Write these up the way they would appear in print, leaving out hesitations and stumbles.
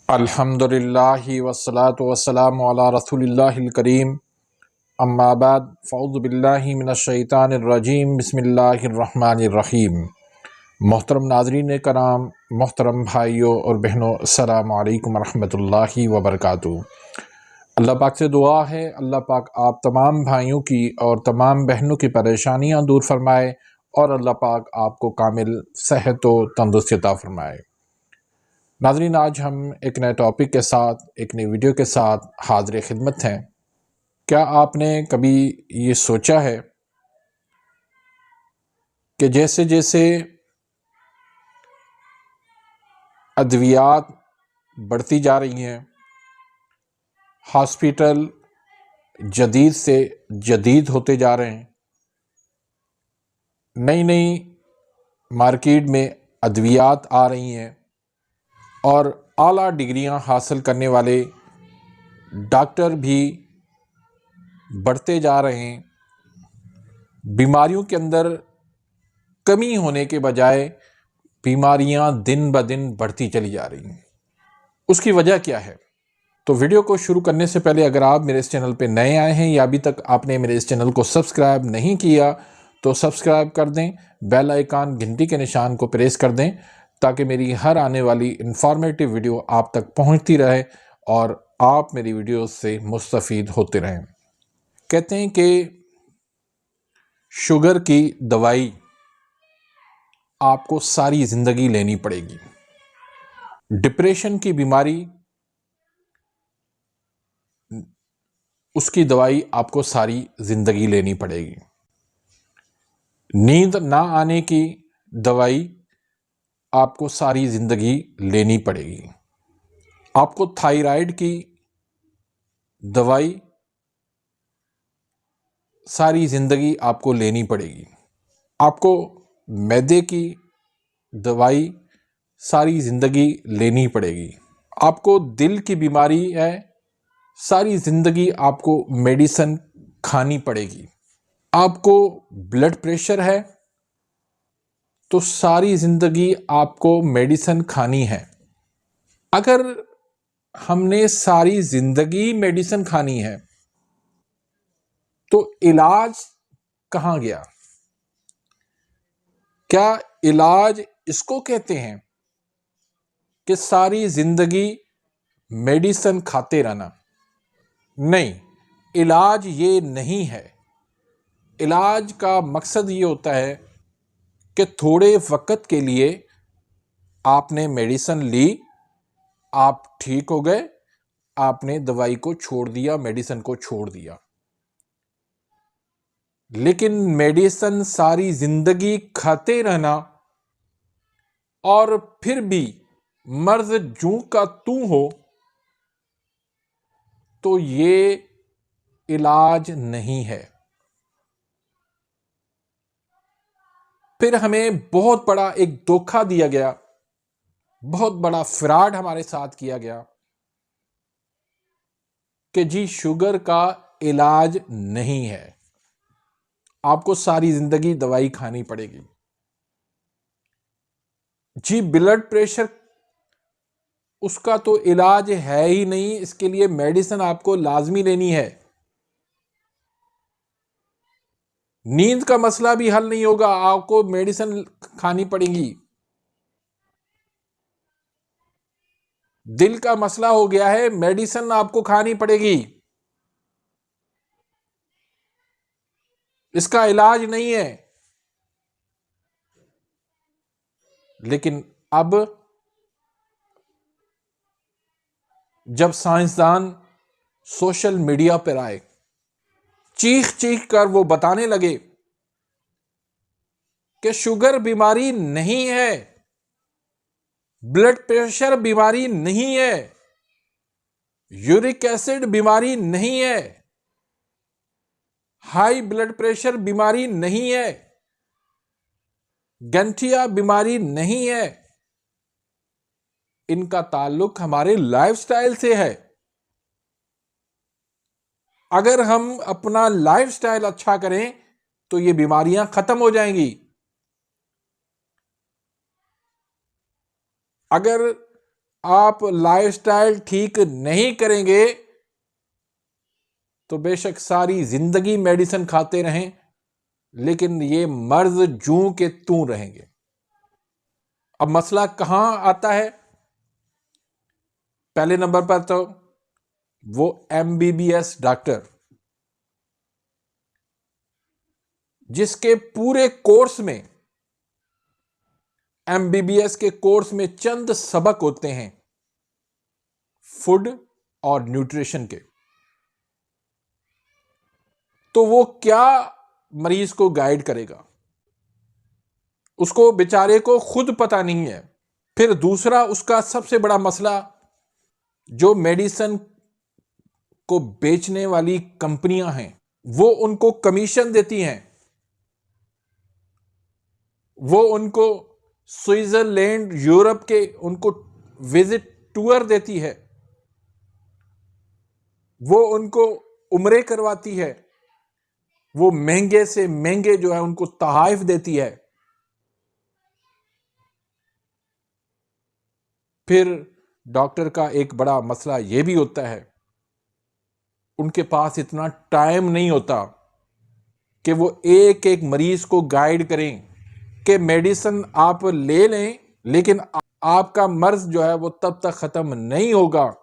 अल्हम्दुलिल्लाहि वस्सलातु वस्सलामु अला रसूलिल्लाहिल करीम अम्मा बाद फ़अऊज़ु बिल्लाहि मिनश शैतानिर रजीम बिस्मिल्लाहिर रहमानिर रहीम। मोहतरम नाज़रीन कराम, मोहतरम भाइयों और बहनों, अस्सलामु अलैकुम रहमतुल्लाहि व बरकातुहू। अल्लाह पाक से दुआ है, अल्लाह पाक आप तमाम भाइयों की और तमाम बहनों की परेशानियां दूर फरमाए और अल्लाह पाक आपको कामिल सेहत व तंदुरुस्ती अता फरमाए। नाज़रीन, आज हम एक नए टॉपिक के साथ, एक नई वीडियो के साथ हाज़िर खिदमत हैं। क्या आपने कभी ये सोचा है कि जैसे जैसे अद्वियात बढ़ती जा रही हैं, हॉस्पिटल जदीद से जदीद होते जा रहे हैं, नई नई मार्केट में अद्वियात आ रही हैं और आला डिग्रियां हासिल करने वाले डॉक्टर भी बढ़ते जा रहे हैं, बीमारियों के अंदर कमी होने के बजाय बीमारियां दिन ब दिन बढ़ती चली जा रही हैं। उसकी वजह क्या है? तो वीडियो को शुरू करने से पहले अगर आप मेरे इस चैनल पे नए आए हैं या अभी तक आपने मेरे इस चैनल को सब्सक्राइब नहीं किया तो सब्सक्राइब कर दें, बेल आइकन घंटी के निशान को प्रेस कर दें ताकि मेरी हर आने वाली इंफॉर्मेटिव वीडियो आप तक पहुंचती रहे और आप मेरी वीडियो से मुस्तफ़ीद होते रहें। कहते हैं कि शुगर की दवाई आपको सारी ज़िंदगी लेनी पड़ेगी। डिप्रेशन की बीमारी, उसकी दवाई आपको सारी ज़िंदगी लेनी पड़ेगी। नींद ना आने की दवाई आपको सारी ज़िंदगी लेनी पड़ेगी। आपको थायराइड की दवाई सारी ज़िंदगी आपको लेनी पड़ेगी। आपको मैदे की दवाई सारी ज़िंदगी लेनी पड़ेगी। आपको दिल की बीमारी है, सारी ज़िंदगी आपको मेडिसिन खानी पड़ेगी। आपको ब्लड प्रेशर है तो सारी ज़िंदगी आपको मेडिसिन खानी है। अगर हमने सारी ज़िंदगी मेडिसिन खानी है तो इलाज कहाँ गया? क्या इलाज इसको कहते हैं कि सारी ज़िंदगी मेडिसिन खाते रहना? नहीं, इलाज ये नहीं है। इलाज का मकसद ये होता है कि थोड़े वक्त के लिए आपने मेडिसिन ली, आप ठीक हो गए, आपने दवाई को छोड़ दिया, मेडिसिन को छोड़ दिया। लेकिन मेडिसिन सारी जिंदगी खाते रहना और फिर भी मर्ज जूं का तू हो तो ये इलाज नहीं है। फिर हमें बहुत बड़ा एक धोखा दिया गया, बहुत बड़ा फ्रॉड हमारे साथ किया गया कि जी शुगर का इलाज नहीं है, आपको सारी जिंदगी दवाई खानी पड़ेगी। जी ब्लड प्रेशर, उसका तो इलाज है ही नहीं, इसके लिए मेडिसिन आपको लाजमी लेनी है। नींद का मसला भी हल नहीं होगा, आपको मेडिसिन खानी पड़ेगी। दिल का मसला हो गया है, मेडिसिन आपको खानी पड़ेगी। इसका इलाज नहीं है। लेकिन अब जब साइंसदान सोशल मीडिया पर आए, चीख चीख कर वो बताने लगे कि शुगर बीमारी नहीं है, ब्लड प्रेशर बीमारी नहीं है, यूरिक एसिड बीमारी नहीं है, हाई ब्लड प्रेशर बीमारी नहीं है, गंठिया बीमारी नहीं है, इनका ताल्लुक हमारे लाइफस्टाइल से है। अगर हम अपना लाइफस्टाइल अच्छा करें तो ये बीमारियां खत्म हो जाएंगी। अगर आप लाइफस्टाइल ठीक नहीं करेंगे तो बेशक सारी जिंदगी मेडिसिन खाते रहें, लेकिन ये मर्ज जूं के तूं रहेंगे। अब मसला कहां आता है? पहले नंबर पर तो वो एमबीबीएस डॉक्टर जिसके पूरे कोर्स में, एमबीबीएस के कोर्स में चंद सबक होते हैं फूड और न्यूट्रिशन के, तो वो क्या मरीज को गाइड करेगा? उसको बेचारे को खुद पता नहीं है। फिर दूसरा उसका सबसे बड़ा मसला, जो मेडिसिन को बेचने वाली कंपनियां हैं वो उनको कमीशन देती हैं, वो उनको स्विट्जरलैंड, यूरोप के उनको विजिट टूर देती है, वो उनको उम्रे करवाती है, वो महंगे से महंगे जो है उनको तहाइफ देती है। फिर डॉक्टर का एक बड़ा मसला यह भी होता है, उनके पास इतना टाइम नहीं होता कि वो एक एक मरीज को गाइड करें कि मेडिसिन आप ले लें, लेकिन आपका मर्ज जो है वो तब तक खत्म नहीं होगा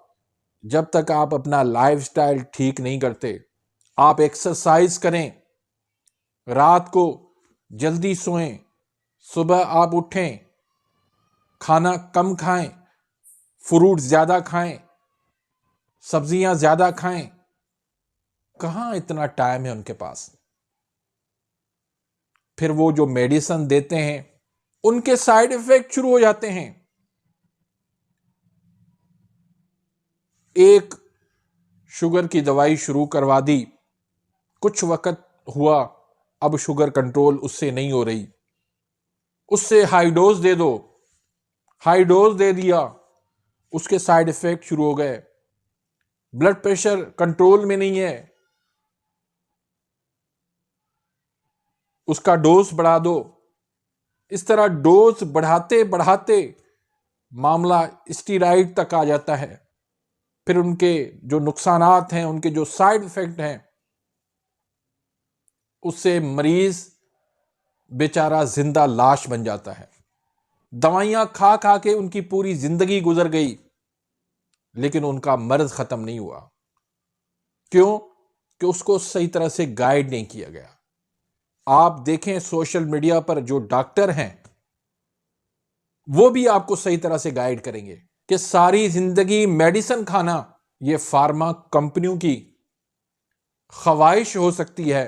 जब तक आप अपना लाइफस्टाइल ठीक नहीं करते। आप एक्सरसाइज करें, रात को जल्दी सोएं, सुबह आप उठें, खाना कम खाएं, फ्रूट ज्यादा खाएं, सब्जियां ज्यादा खाएं। कहां इतना टाइम है उनके पास? फिर वो जो मेडिसिन देते हैं उनके साइड इफेक्ट शुरू हो जाते हैं। एक शुगर की दवाई शुरू करवा दी, कुछ वक्त हुआ, अब शुगर कंट्रोल उससे नहीं हो रही, उससे हाई डोज दे दो, हाई डोज दे दिया, उसके साइड इफेक्ट शुरू हो गए, ब्लड प्रेशर कंट्रोल में नहीं है, उसका डोज बढ़ा दो। इस तरह डोज बढ़ाते बढ़ाते मामला स्टीराइड तक आ जाता है। फिर उनके जो नुकसानात हैं, उनके जो साइड इफेक्ट हैं, उससे मरीज बेचारा जिंदा लाश बन जाता है। दवाइयां खा खा के उनकी पूरी जिंदगी गुजर गई, लेकिन उनका मर्ज खत्म नहीं हुआ। क्यों? कि उसको सही तरह से गाइड नहीं किया गया। आप देखें सोशल मीडिया पर जो डॉक्टर हैं वो भी आपको सही तरह से गाइड करेंगे कि सारी जिंदगी मेडिसिन खाना यह फार्मा कंपनियों की ख्वाहिश हो सकती है,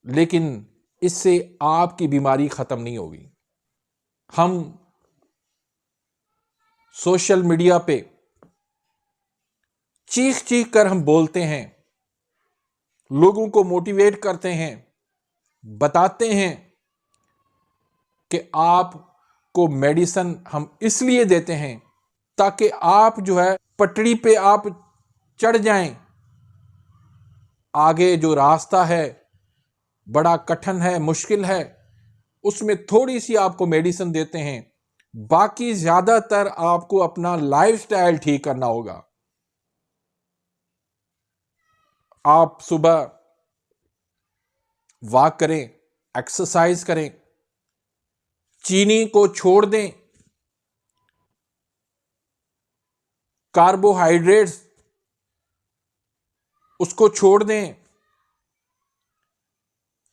लेकिन इससे आपकी बीमारी खत्म नहीं होगी। हम सोशल मीडिया पे चीख चीख कर हम बोलते हैं, लोगों को मोटिवेट करते हैं, बताते हैं कि आपको मेडिसिन हम इसलिए देते हैं ताकि आप जो है पटड़ी पे आप चढ़ जाएं। आगे जो रास्ता है बड़ा कठिन है, मुश्किल है, उसमें थोड़ी सी आपको मेडिसिन देते हैं, बाकी ज्यादातर आपको अपना लाइफस्टाइल ठीक करना होगा। आप सुबह वॉक करें, एक्सरसाइज करें, चीनी को छोड़ दें, कार्बोहाइड्रेट्स उसको छोड़ दें,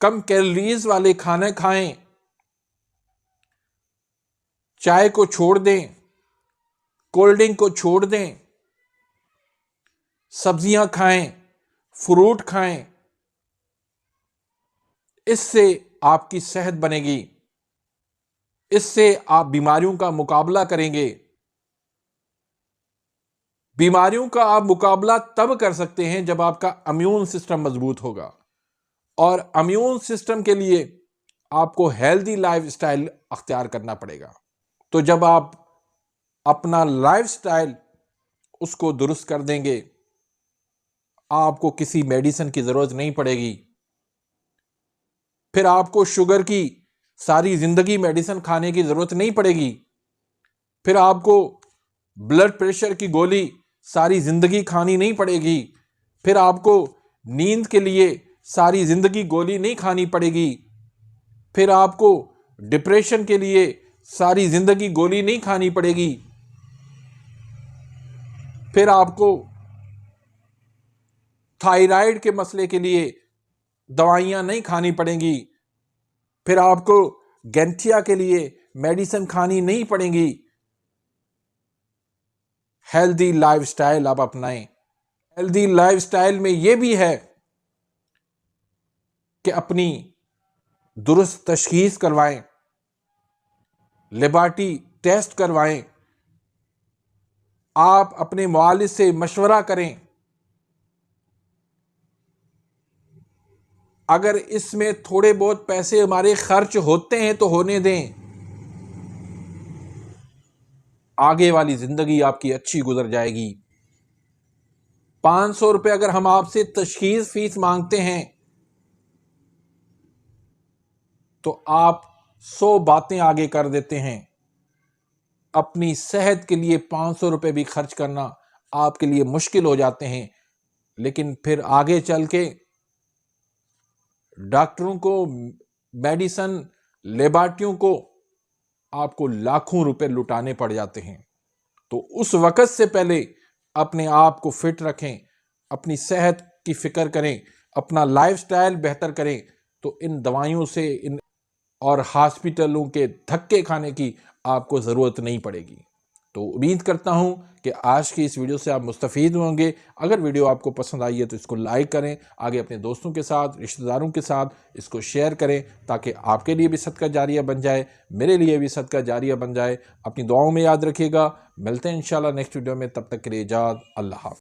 कम कैलोरीज वाले खाने खाएं, चाय को छोड़ दें, कोल्ड ड्रिंक को छोड़ दें, सब्जियां खाएं, फ्रूट खाएं। इससे आपकी सेहत बनेगी, इससे आप बीमारियों का मुकाबला करेंगे। बीमारियों का आप मुकाबला तब कर सकते हैं जब आपका इम्यून सिस्टम मजबूत होगा, और इम्यून सिस्टम के लिए आपको हेल्दी लाइफस्टाइल अख्तियार करना पड़ेगा। तो जब आप अपना लाइफस्टाइल उसको दुरुस्त कर देंगे, आपको किसी मेडिसिन की जरूरत नहीं पड़ेगी। फिर आपको शुगर की सारी जिंदगी मेडिसिन खाने की जरूरत नहीं पड़ेगी। फिर आपको ब्लड प्रेशर की गोली सारी ज़िंदगी खानी नहीं पड़ेगी। फिर आपको नींद के लिए सारी ज़िंदगी गोली नहीं खानी पड़ेगी। फिर आपको डिप्रेशन के लिए सारी ज़िंदगी गोली नहीं खानी पड़ेगी। फिर आपको थायराइड के मसले के लिए दवाइयाँ नहीं खानी पड़ेंगी। फिर आपको गैंथिया के लिए मेडिसिन खानी नहीं पड़ेगी। हेल्दी लाइफस्टाइल आप अपनाएं। हेल्दी लाइफस्टाइल में यह भी है कि अपनी दुरुस्त तशखीस करवाएं, लेबार्टी टेस्ट करवाएं, आप अपने मुआलिज से मशवरा करें। अगर इसमें थोड़े बहुत पैसे हमारे खर्च होते हैं तो होने दें, आगे वाली जिंदगी आपकी अच्छी गुजर जाएगी। 500 रुपये अगर हम आपसे तशखीस फीस मांगते हैं तो आप 100 बातें आगे कर देते हैं। अपनी सेहत के लिए 500 रुपये भी खर्च करना आपके लिए मुश्किल हो जाते हैं, लेकिन फिर आगे चल के डॉक्टरों को, मेडिसन, लेबार्टियों को आपको लाखों रुपए लुटाने पड़ जाते हैं। तो उस वक़्त से पहले अपने आप को फिट रखें, अपनी सेहत की फिक्र करें, अपना लाइफस्टाइल बेहतर करें, तो इन दवाइयों से इन और हॉस्पिटलों के धक्के खाने की आपको ज़रूरत नहीं पड़ेगी। तो उम्मीद करता हूं कि आज की इस वीडियो से आप मुस्तफ़ीद होंगे। अगर वीडियो आपको पसंद आई है तो इसको लाइक करें, आगे अपने दोस्तों के साथ, रिश्तेदारों के साथ इसको शेयर करें, ताकि आपके लिए भी सदका जारिया बन जाए, मेरे लिए भी सदका जारिया बन जाए। अपनी दुआओं में याद रखिएगा। मिलते हैं इंशाल्लाह नेक्स्ट वीडियो में, तब तक के लिए इजाज़त। अल्लाह हाफ़िज़।